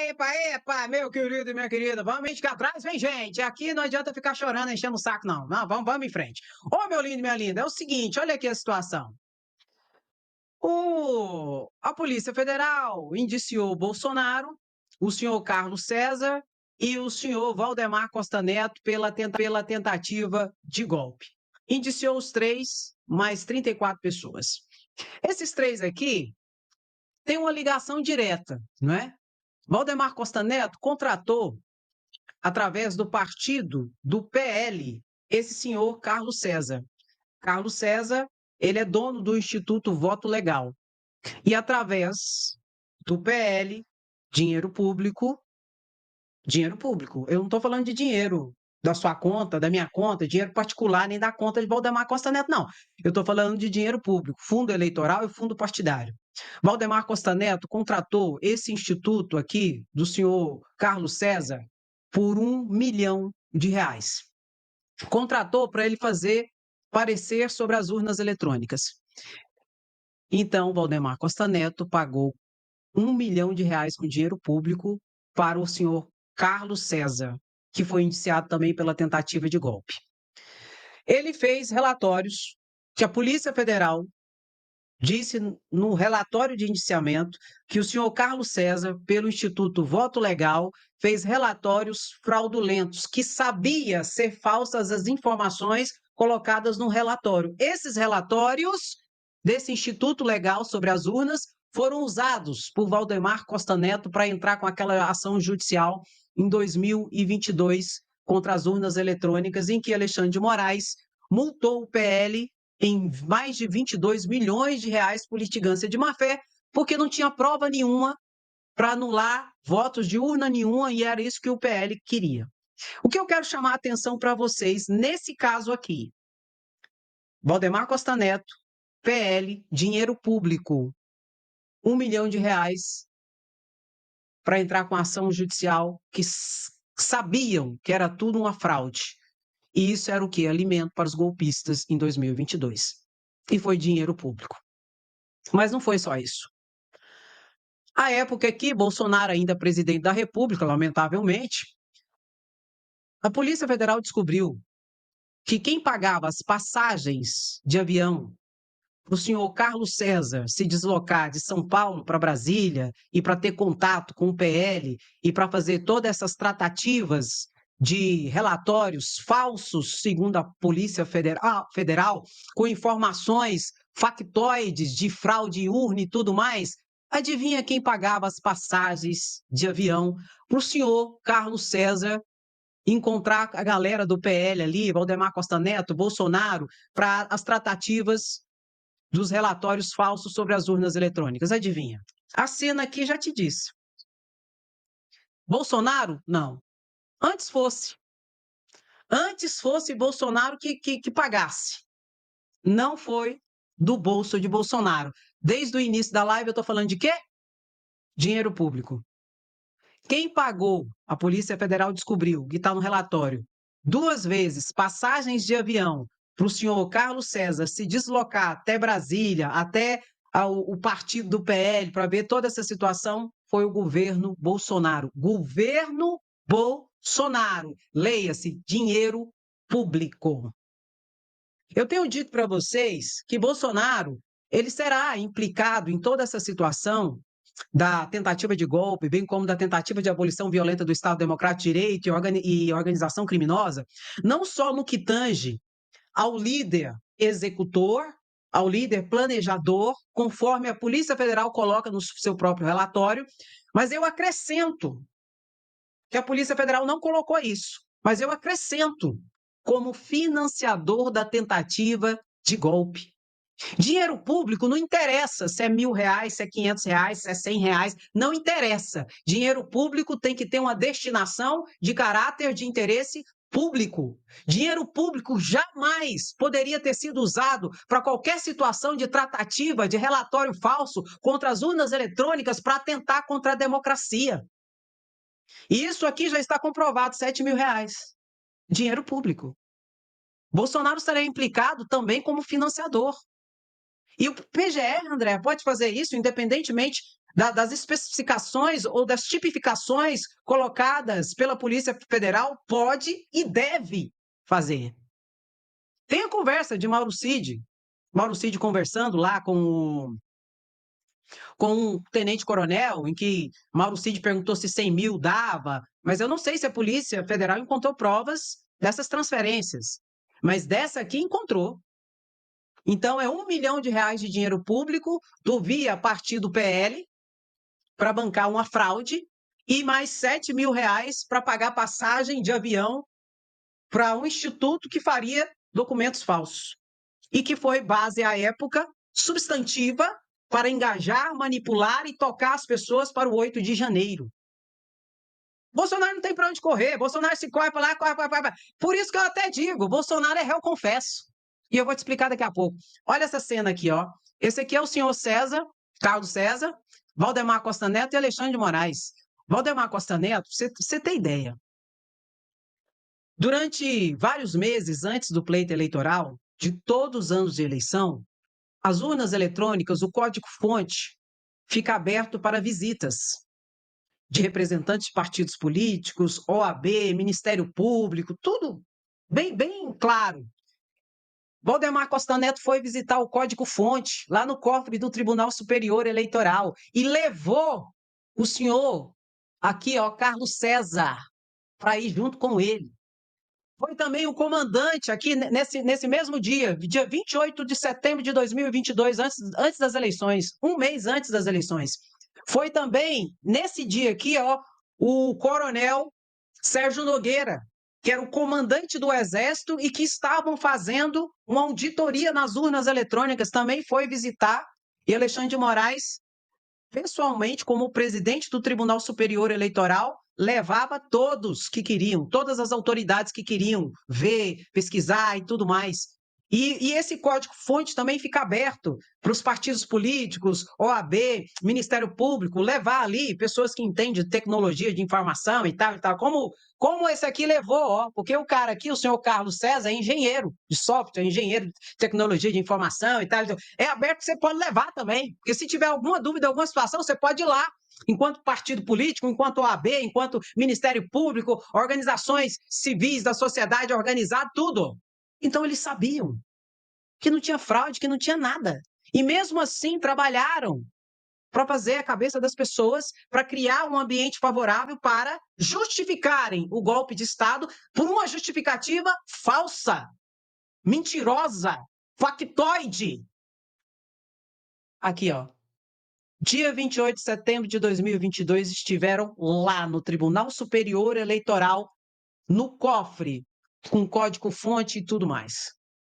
Epa, meu querido e minha querida, vamos ficar atrás, vem gente, aqui não adianta ficar chorando, enchendo o saco não, não, vamos em frente. Ô meu lindo e minha linda, é o seguinte, olha aqui a situação. A Polícia Federal indiciou o Bolsonaro, o senhor Carlos César e o senhor Valdemar Costa Neto pela tentativa de golpe. Indiciou os três, mais 34 pessoas. Esses três aqui têm uma ligação direta, não é? Valdemar Costa Neto contratou, através do partido do PL, esse senhor Carlos César. Carlos César, ele é dono do Instituto Voto Legal. E através do PL, dinheiro público. Eu não estou falando de dinheiro da sua conta, da minha conta, dinheiro particular, nem da conta de Valdemar Costa Neto, não. Eu estou falando de dinheiro público, fundo eleitoral e fundo partidário. Valdemar Costa Neto contratou esse instituto aqui do senhor Carlos César por R$ 1 milhão. Contratou para ele fazer parecer sobre as urnas eletrônicas. Então, Valdemar Costa Neto pagou R$ 1 milhão com dinheiro público para o senhor Carlos César, que foi indiciado também pela tentativa de golpe. Ele fez relatórios que a Polícia Federal disse no relatório de indiciamento que o senhor Carlos César, pelo Instituto Voto Legal, fez relatórios fraudulentos, que sabia ser falsas as informações colocadas no relatório. Esses relatórios desse Instituto Legal sobre as urnas foram usados por Valdemar Costa Neto para entrar com aquela ação judicial em 2022 contra as urnas eletrônicas, em que Alexandre de Moraes multou o PL em mais de R$ 22 milhões por litigância de má-fé, porque não tinha prova nenhuma para anular votos de urna nenhuma, e era isso que o PL queria. O que eu quero chamar a atenção para vocês, nesse caso aqui, Valdemar Costa Neto, PL, dinheiro público, R$ 1 milhão para entrar com ação judicial que sabiam que era tudo uma fraude. E isso era o quê? Alimento para os golpistas em 2022. E foi dinheiro público. Mas não foi só isso. À época que Bolsonaro, ainda presidente da República, lamentavelmente, a Polícia Federal descobriu que quem pagava as passagens de avião para o senhor Carlos César se deslocar de São Paulo para Brasília e para ter contato com o PL e para fazer todas essas tratativas de relatórios falsos, segundo a Polícia Federal, com informações factoides de fraude urna e tudo mais, adivinha quem pagava as passagens de avião para o senhor Carlos César encontrar a galera do PL ali, Valdemar Costa Neto, Bolsonaro, para as tratativas dos relatórios falsos sobre as urnas eletrônicas? Adivinha? A cena aqui já te disse. Bolsonaro? Não. Antes fosse Bolsonaro que pagasse. Não foi do bolso de Bolsonaro. Desde o início da live eu estou falando de quê? Dinheiro público. Quem pagou, a Polícia Federal descobriu, que está no relatório, 2 vezes passagens de avião para o senhor Carlos César se deslocar até Brasília, até o partido do PL, para ver toda essa situação, foi o governo Bolsonaro. Governo Bolsonaro. Leia-se, dinheiro público. Eu tenho dito para vocês que Bolsonaro, ele será implicado em toda essa situação da tentativa de golpe, bem como da tentativa de abolição violenta do Estado Democrático de Direito e organização criminosa, não só no que tange ao líder executor, ao líder planejador, conforme a Polícia Federal coloca no seu próprio relatório, mas eu acrescento que a Polícia Federal não colocou isso, mas eu acrescento como financiador da tentativa de golpe. Dinheiro público não interessa se é R$ 1.000, se é R$ 500, se é R$ 100, não interessa. Dinheiro público tem que ter uma destinação de caráter de interesse público. Dinheiro público jamais poderia ter sido usado para qualquer situação de tratativa, de relatório falso contra as urnas eletrônicas para atentar contra a democracia. E isso aqui já está comprovado, R$ 7.000. Dinheiro público. Bolsonaro será implicado também como financiador. E o PGR, André, pode fazer isso independentemente das especificações ou das tipificações colocadas pela Polícia Federal, pode e deve fazer. Tem a conversa de Mauro Cid conversando lá com um tenente-coronel, em que Mauro Cid perguntou se 100 mil dava, mas eu não sei se a Polícia Federal encontrou provas dessas transferências, mas dessa aqui encontrou. Então, é R$ 1 milhão de dinheiro público do via partido PL para bancar uma fraude e mais R$ 7 mil para pagar passagem de avião para um instituto que faria documentos falsos e que foi base, à época, substantiva para engajar, manipular e tocar as pessoas para o 8 de janeiro. Bolsonaro não tem para onde correr, Bolsonaro se corre para lá, corre. Por isso que eu até digo, Bolsonaro é réu confesso. E eu vou te explicar daqui a pouco. Olha essa cena aqui, ó. Esse aqui é o senhor César, Carlos César, Valdemar Costa Neto e Alexandre de Moraes. Valdemar Costa Neto, você tem ideia. Durante vários meses antes do pleito eleitoral, de todos os anos de eleição, as urnas eletrônicas, o código-fonte, fica aberto para visitas de representantes de partidos políticos, OAB, Ministério Público, tudo bem claro. Valdemar Costa Neto foi visitar o código-fonte lá no cofre do Tribunal Superior Eleitoral e levou o senhor aqui, ó, Carlos César, para ir junto com ele. Foi também o comandante aqui nesse mesmo dia 28 de setembro de 2022, antes das eleições, um mês antes das eleições. Foi também, nesse dia aqui, ó, o coronel Sérgio Nogueira, que era o comandante do Exército e que estavam fazendo uma auditoria nas urnas eletrônicas, também foi visitar, e Alexandre de Moraes, pessoalmente, como presidente do Tribunal Superior Eleitoral, levava todos que queriam, todas as autoridades que queriam ver, pesquisar e tudo mais. E esse código-fonte também fica aberto para os partidos políticos, OAB, Ministério Público, levar ali pessoas que entendem de tecnologia de informação e tal, como esse aqui levou, ó, porque o cara aqui, o senhor Carlos César, é engenheiro de software, engenheiro de tecnologia de informação e tal. Então, é aberto que você pode levar também, porque se tiver alguma dúvida, alguma situação, você pode ir lá, enquanto partido político, enquanto OAB, enquanto Ministério Público, organizações civis da sociedade organizada, tudo. Então, eles sabiam que não tinha fraude, que não tinha nada. E mesmo assim, trabalharam para fazer a cabeça das pessoas, para criar um ambiente favorável para justificarem o golpe de Estado por uma justificativa falsa, mentirosa, factoide. Aqui, ó. Dia 28 de setembro de 2022, estiveram lá no Tribunal Superior Eleitoral, no cofre, com código-fonte e tudo mais.